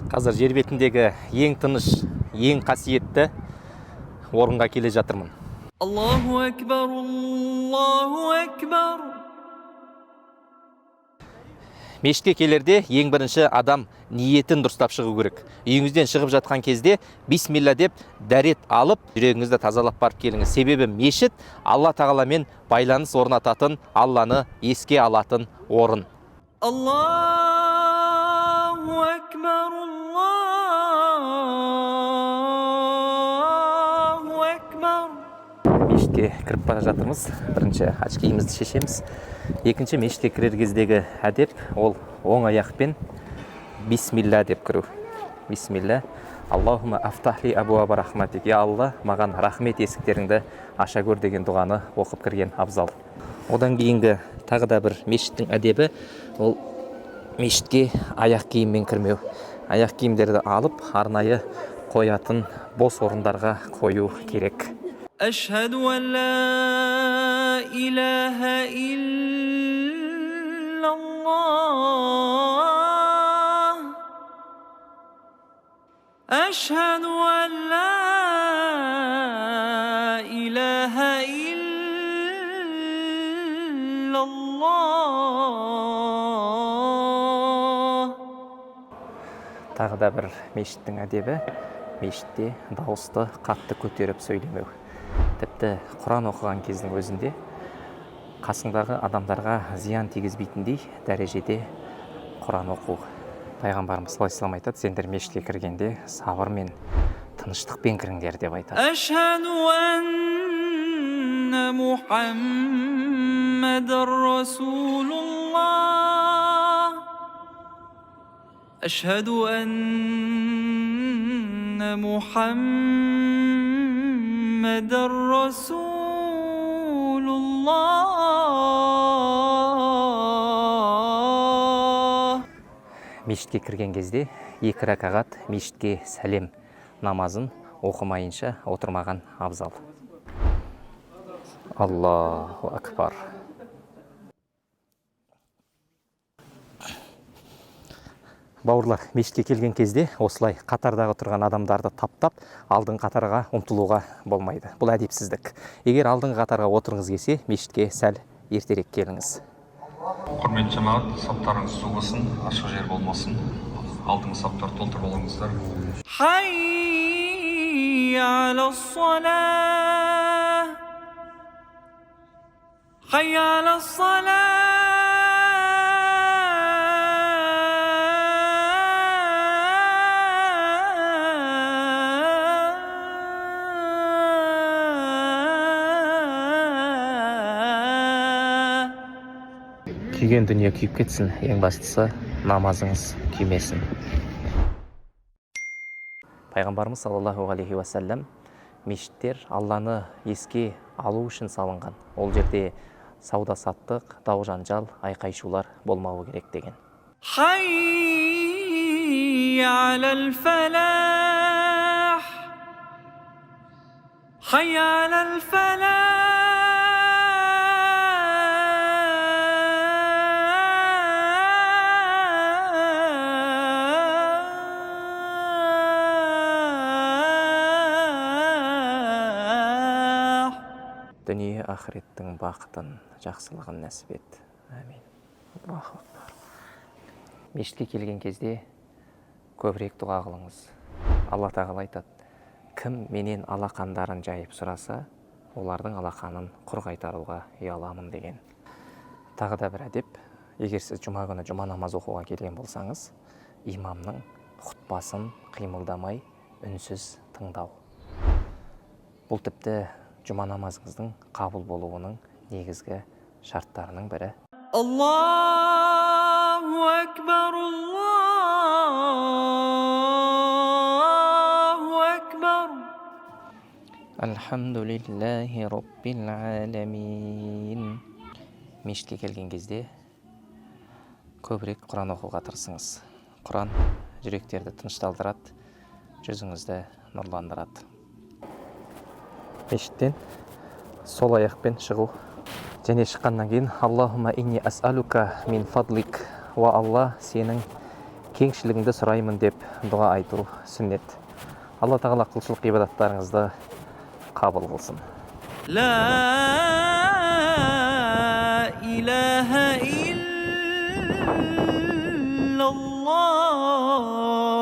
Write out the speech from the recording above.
Қазір жер бетіндегі ең тыныш, ең қасиетті орынға келе жатырмын. Аллаху акбар, Аллаху акбар. Мешітке келерде ең бірінші адам ниетін дұрыстап шығу керек. Үйіңізден шығып жатқан кезде бисмилла деп дәрет алып, жүрегіңізді тазалап барып келіңіз. Себебі мешіт Алла тағаламен байланыс орнататын, Алланы еске алатын орын. Аллаху акбар, Аллаху акбар. Мешітке кіріп бара жатырмыз. Бірінші очкиімізді шешеміз. Екінші мешітке кірер кездегі әдеп ол оң аяқпен бисмилла деп кіру. Бисмилла. Аллахума афтахли абуаба рахматик. Я Алла, маған рахмет есіктеріңді аша көр деген дұғаны оқып кірген абзал. Одан кейінгі тағы да бір мешіттің әдебі ол мешітке аяқ киіммен кірмеу. Аяқ киімдерді алып арнайы қоятын бос орындарға қою керек. أشهد أن لا إله إلا الله أشهد أن لا إله إلا الله. Тағы да бір мешіттің әдебі мешітте дауысты қатты көтеріп сөйлемеу. Тіпті Құран оқыған кездің өзінде қасыңдағы адамдарға зиян тигізбейтіндей дәрежеде Құран оқу. Пайғамбарымыз саллаллаху алейхи ва саллям айтады, сендер мешітке кіргенде сабыр мен тыныштықпен кіріңдер деп айтады. Ашхаду анна Мухаммадар Расулуллах Ашхаду анна Мухаммадар Расулуллах. Мешітке кірген кезде екі ракағат мешітке сәлем намазын оқымайынша отырмаған абзал. Аллаху акбар. Бауырлар, мешітке келген кезде осылай қатардағы тұрған адамдарды таптап, алдың қатарға ұмтылуға болмайды. Бұл әдепсіздік. Егер алдың қатарға отырыңыз келсе, мешітке сәл ертерек келіңіз. Құрметті жамағат, саптарыңыз су болсын, ашық жер болмасын. Алдыңғы саптар толтырып алыңыздар. Хайя алас-салах. Хайя алас-салах. Күйген дүние күйіп кетсін, ең бастысы намазыңыз күймесін. Пайғамбарымыз саллаллаху алейхи ва саллям мешіттер Алланы еске алу үшін салынған. Ол жерде сауда-саттық, дау-жанжал, айқай-шулар болмауы керек деген. Хайя алал-фалах. Хайя алал-фалах. Дүние ақыреттің бақытын, жақсылығын нәсіп ет. Әмин. Аллаху акбар. Мешітке келген кезде көбірек дұға қылыңыз. Алла тағала айтады, кім менен алақандарын жайып сұраса, олардың алақанын құр қайтаруға ұяламын деген. Тағы да бір әдеп, егер сіз жұма күні жұма намаз оқуға келген болсаңыз, имамның хұтпасын қимылдамай, үнсіз тыңдау. Бұл тіпті жұма намазыңыздың қабыл болуының негізгі шарттарының бірі. Аллаху акбар, Аллаху акбар. Алхамдулиллахи роббил аламин. Мешітке келген кезде көбірек Құран оқуға тырысыңыз. Құран жүректерді тынышталдырады, жүзіңізді нұрландырады. Мешіттен сол аяқпен шығу. Және шыққаннан кейін Аллахума инни ас'алука мин фадлик. Ва Алла, сенің кеңшілігіңді сұраймын деп дұға айту сүннет. Алла тағала құлшылық ибадаттарыңызды қабыл қылсын. لا إله إلا الله